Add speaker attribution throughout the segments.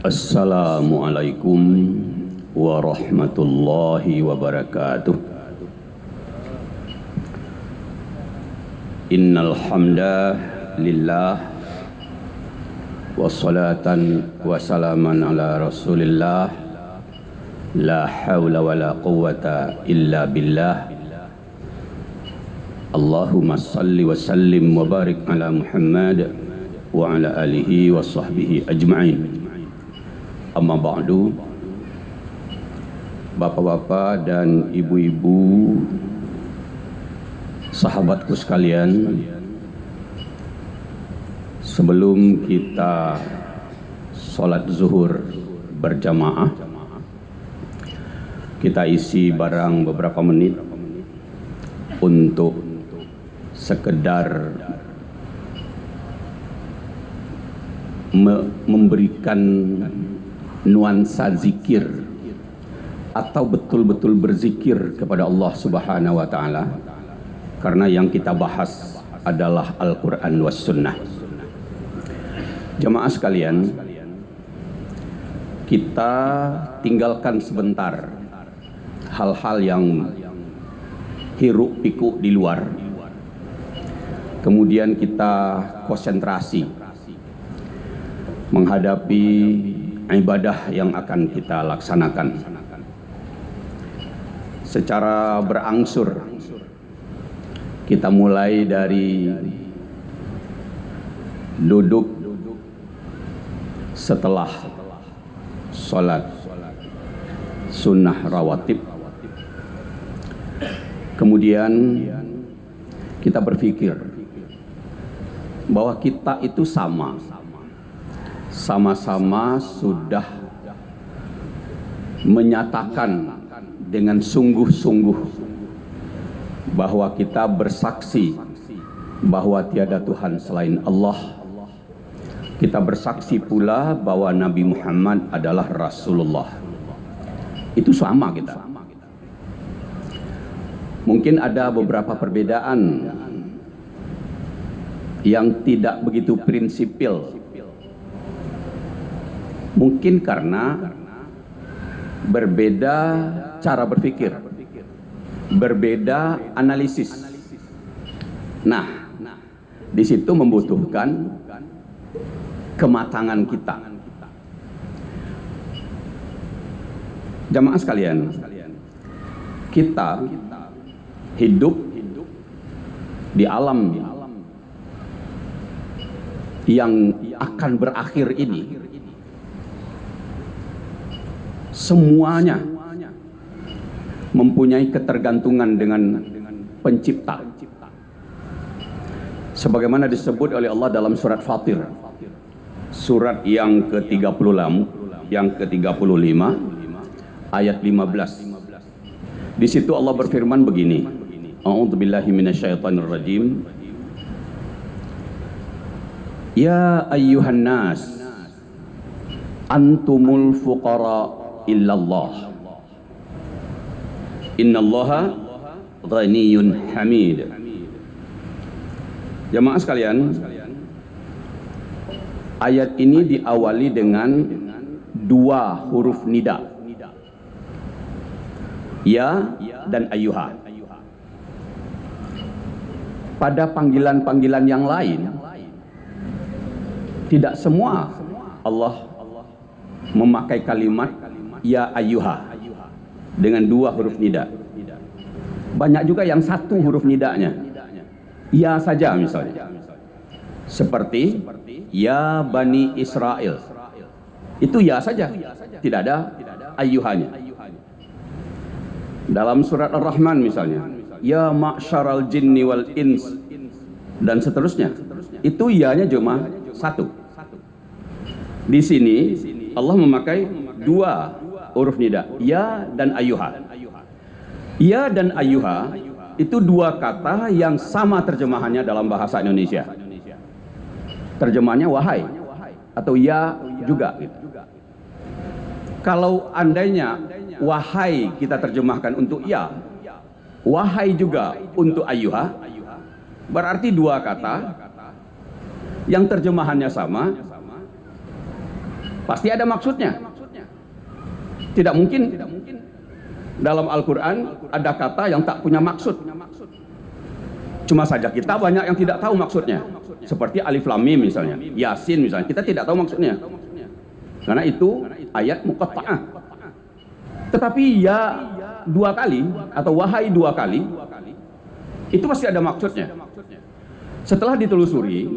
Speaker 1: Assalamualaikum warahmatullahi wabarakatuh. Innal hamdalillah wassalatan wassalaman ala Rasulillah la haula wala quwwata illa billah. Allahumma salli wa sallim wa barik ala Muhammad wa ala alihi wa sahbihi ajma'in. Amma ba'du, bapak-bapak dan ibu-ibu, sahabatku sekalian, sebelum kita sholat zuhur berjamaah, kita isi barang beberapa menit untuk sekedar memberikan nuansa zikir atau betul-betul berzikir kepada Allah Subhanahu wa taala, karena yang kita bahas adalah Al-Qur'an was Sunnah. Jamaah sekalian, kita tinggalkan sebentar hal-hal yang hiruk pikuk di luar, kemudian kita konsentrasi menghadapi ibadah yang akan kita laksanakan secara berangsur. Kita mulai dari duduk setelah sholat sunnah rawatib, kemudian kita berpikir bahwa kita itu sama-sama sudah menyatakan dengan sungguh-sungguh bahwa kita bersaksi bahwa tiada Tuhan selain Allah. Kita bersaksi pula bahwa Nabi Muhammad adalah Rasulullah. Itu sama kita. Mungkin ada beberapa perbedaan yang tidak begitu prinsipil. Mungkin karena berbeda cara berpikir, berbeda analisis. Nah, di situ membutuhkan kematangan kita. Jamaah sekalian, kita hidup di alam yang akan berakhir ini. Semuanya mempunyai ketergantungan dengan pencipta, sebagaimana disebut oleh Allah dalam surat Fatir, surat yang ke-35 ayat 15. Di situ Allah berfirman begini, A'udzubillahi minasyaitonir rajim. Ya ayyuhan nas, antumul fuqara illallah, innallaha ghaniyun hamid. Jamaah sekalian, ayat ini diawali dengan dua huruf nida, ya dan ayyuha. Pada panggilan-panggilan yang lain, tidak semua Allah memakai kalimat ya ayyuha dengan dua huruf nida. Banyak juga yang satu huruf nidanya ya saja, misalnya seperti ya Bani Israel, itu ya saja, tidak ada ayyuhanya. Dalam surat Ar-Rahman misalnya, ya ma'syaral jinni wal ins, dan seterusnya, itu ya-nya cuma satu. Di sini Allah memakai dua huruf nida, ya dan ayyuha. Ya dan ayyuha itu dua kata yang sama terjemahannya dalam bahasa Indonesia. Terjemahannya wahai atau ya juga. Kalau andainya wahai kita terjemahkan untuk ya, wahai juga untuk ayyuha, berarti dua kata yang terjemahannya sama, Pasti ada maksudnya. Tidak mungkin dalam Al-Quran ada kata yang tak punya maksud. Cuma saja kita banyak yang tidak tahu maksudnya. Seperti Alif Lam Mim misalnya, Yasin misalnya, kita tidak tahu maksudnya. Karena itu ayat muqatta'ah. Tetapi ya dua kali atau wahai dua kali, itu pasti ada maksudnya. Setelah ditelusuri,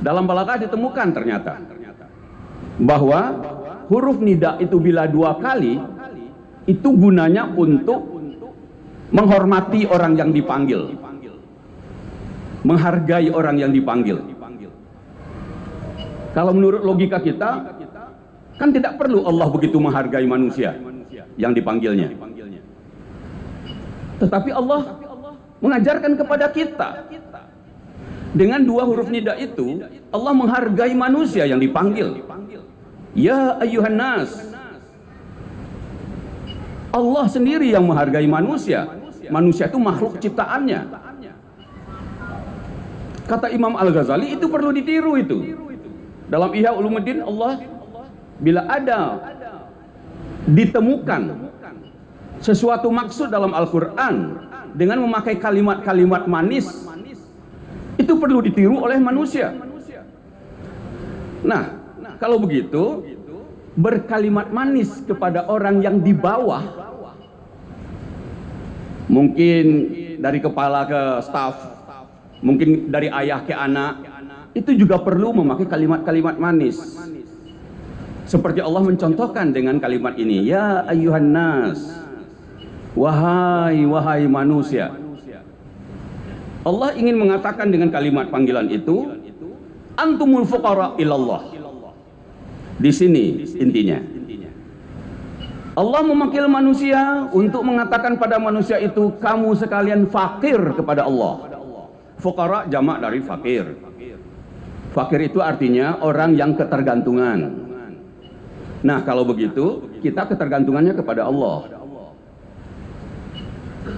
Speaker 1: dalam balaghah ditemukan ternyata bahwa huruf nida itu bila dua kali, itu gunanya untuk menghormati orang yang dipanggil, menghargai orang yang dipanggil. Kalau menurut logika kita, kan tidak perlu Allah begitu menghargai manusia yang dipanggilnya. Tetapi Allah mengajarkan kepada kita dengan dua huruf nida itu, Allah menghargai manusia yang dipanggil. Ya ayyuhan nas. Allah sendiri yang menghargai manusia. Manusia itu makhluk ciptaannya. Kata Imam Al-Ghazali, itu perlu ditiru itu. Dalam Ihya Ulumuddin, Allah bila ada ditemukan sesuatu maksud dalam Al-Quran dengan memakai kalimat-kalimat manis, itu perlu ditiru oleh manusia. Nah, kalau begitu, berkalimat manis kepada orang yang di bawah, mungkin dari kepala ke staf, mungkin dari ayah ke anak, itu juga perlu memakai kalimat-kalimat manis. Seperti Allah mencontohkan dengan kalimat ini, ya ayyuhan nas, wahai manusia. Allah ingin mengatakan dengan kalimat panggilan itu, antumul fuqara ilallah. Di sini intinya. Allah memanggil manusia untuk mengatakan pada manusia itu, kamu sekalian fakir kepada Allah. Fuqara jamak dari fakir. Fakir itu artinya orang yang ketergantungan. Nah, kalau begitu, kita ketergantungannya kepada Allah.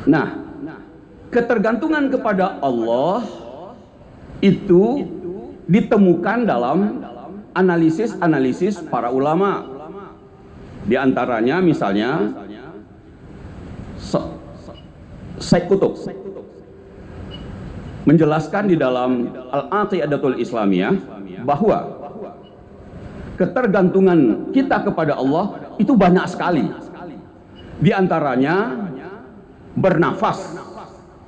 Speaker 1: Nah, ketergantungan kepada Allah itu ditemukan dalam analisis para ulama. Di antaranya misalnya Syekh Qutb menjelaskan di dalam Al-Aqaidatul Islamiyah bahwa ketergantungan kita kepada Allah itu banyak sekali. Di antaranya bernafas.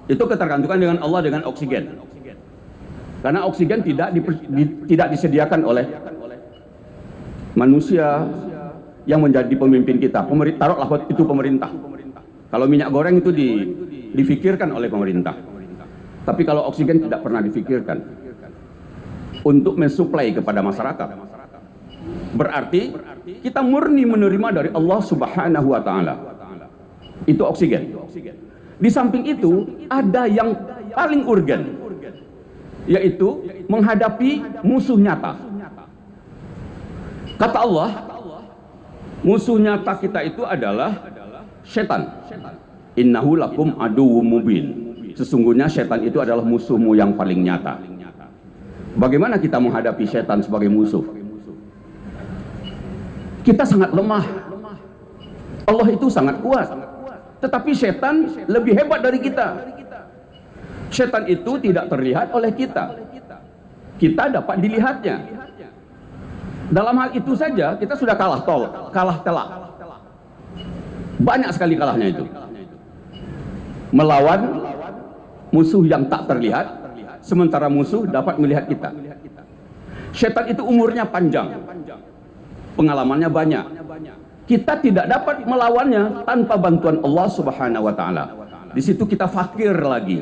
Speaker 1: Itu ketergantungan dengan Allah dengan oksigen. Karena oksigen tidak disediakan oleh manusia yang menjadi pemimpin kita. Taruhlah itu pemerintah. Kalau minyak goreng itu difikirkan oleh pemerintah. Tapi kalau oksigen tidak pernah difikirkan untuk mensuplai kepada masyarakat. Berarti kita murni menerima dari Allah Subhanahu wa taala. Itu oksigen. Di samping itu ada yang paling urgen, yaitu menghadapi musuh nyata. Kata Allah, musuh nyata kita itu adalah setan. Innahu lakum aduwwum mubin. Sesungguhnya setan itu adalah musuhmu yang paling nyata. Bagaimana kita menghadapi setan sebagai musuh? Kita sangat lemah. Allah itu sangat kuat. Tetapi setan lebih hebat dari kita. Setan itu tidak terlihat oleh kita. Kita dapat dilihatnya. Dalam hal itu saja kita sudah kalah telak. Banyak sekali kalahnya itu. Melawan musuh yang tak terlihat, sementara musuh dapat melihat kita. Setan itu umurnya panjang, pengalamannya banyak. Kita tidak dapat melawannya tanpa bantuan Allah Subhanahu wa taala. Di situ kita fakir lagi.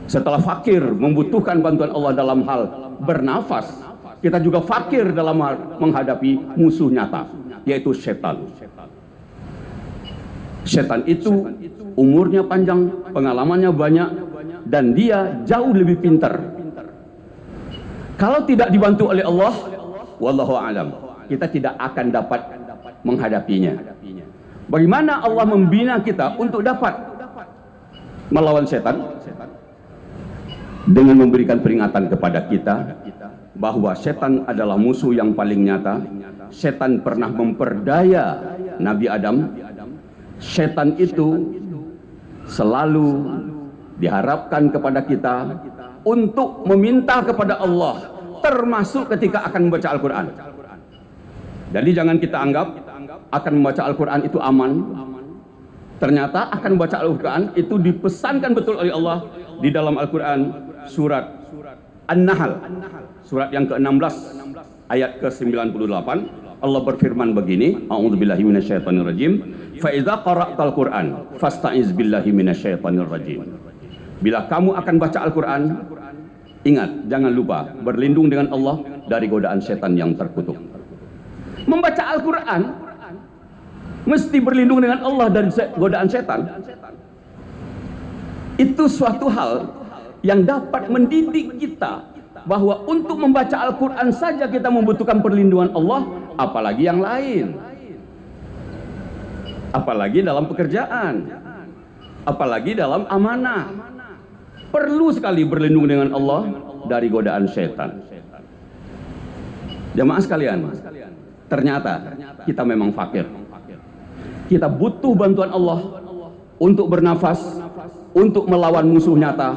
Speaker 1: Setelah fakir membutuhkan bantuan Allah dalam hal bernafas, kita juga fakir dalam hal menghadapi musuh nyata, yaitu setan. Setan itu umurnya panjang, pengalamannya banyak, dan dia jauh lebih pintar. Kalau tidak dibantu oleh Allah, wallahu a'lam, kita tidak akan dapat menghadapinya. Bagaimana Allah membina kita untuk dapat melawan setan? Dengan memberikan peringatan kepada kita bahwa setan adalah musuh yang paling nyata. Setan pernah memperdaya Nabi Adam. Setan itu selalu diharapkan kepada kita untuk meminta kepada Allah, termasuk ketika akan membaca Al-Quran. Jadi jangan kita anggap akan membaca Al-Quran itu aman. Ternyata akan membaca Al-Quran itu dipesankan betul oleh Allah di dalam Al-Quran surat An-Nahl, surat yang ke-16 ayat ke-98. Allah berfirman begini, a'udzubillahi minasyaitonirrajim, fa idza qara'tal Qur'an fasta'iz billahi minasyaitonirrajim. Bila kamu akan baca Al-Quran, ingat, jangan lupa berlindung dengan Allah dari godaan setan yang terkutuk. Membaca Al-Quran mesti berlindung dengan Allah dari godaan setan. Itu suatu hal yang dapat mendidik kita bahwa untuk membaca Al-Quran saja kita membutuhkan perlindungan Allah, apalagi yang lain. Apalagi dalam pekerjaan, apalagi dalam amanah. Perlu sekali berlindung dengan Allah dari godaan setan. Jamaah sekalian, ternyata kita memang fakir. Kita butuh bantuan Allah untuk bernafas, untuk melawan musuh nyata,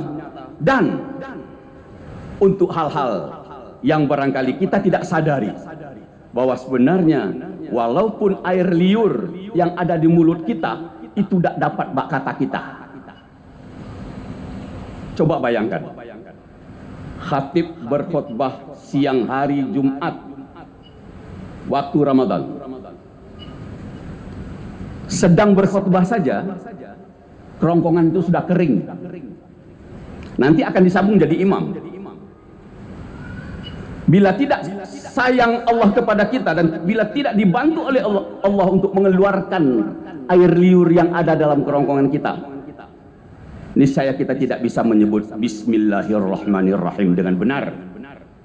Speaker 1: dan untuk hal-hal yang barangkali kita tidak sadari bahwa sebenarnya walaupun air liur yang ada di mulut kita itu tidak dapat kata kita. Coba bayangkan, khatib berkhutbah siang hari Jumat waktu Ramadan, sedang berkhutbah saja kerongkongan itu sudah kering, nanti akan disambung jadi imam. Bila tidak sayang Allah kepada kita dan bila tidak dibantu oleh Allah untuk mengeluarkan air liur yang ada dalam kerongkongan kita, niscaya kita tidak bisa menyebut Bismillahirrahmanirrahim dengan benar.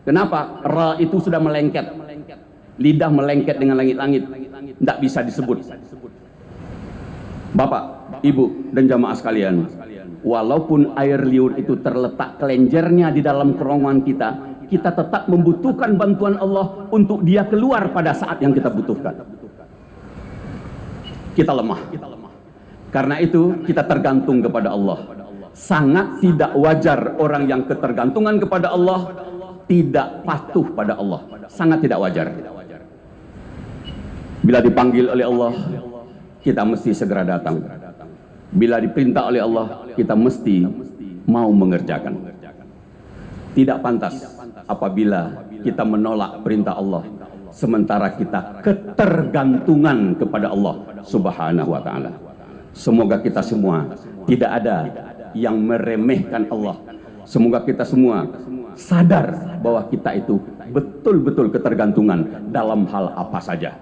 Speaker 1: Kenapa? Ra itu sudah melengket, lidah melengket dengan langit-langit, tidak bisa disebut. Bapak, Ibu, dan jamaah sekalian, walaupun air liur itu terletak kelenjernya di dalam kerongkongan kita, kita tetap membutuhkan bantuan Allah untuk dia keluar pada saat yang kita butuhkan. Kita lemah. Karena itu kita tergantung kepada Allah. Sangat tidak wajar orang yang ketergantungan kepada Allah tidak patuh pada Allah. Sangat tidak wajar. Bila dipanggil oleh Allah, kita mesti segera datang. Bila diperintah oleh Allah, kita mesti mau mengerjakan. Tidak pantas apabila kita menolak perintah Allah sementara kita ketergantungan kepada Allah Subhanahu wa ta'ala. Semoga kita semua tidak ada yang meremehkan Allah. Semoga kita semua sadar bahwa kita itu betul-betul ketergantungan dalam hal apa saja.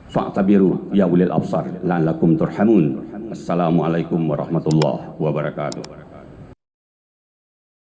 Speaker 1: Fa'tabiru ya ulil absar la'allakum turhamun. Assalamualaikum warahmatullahi wabarakatuh.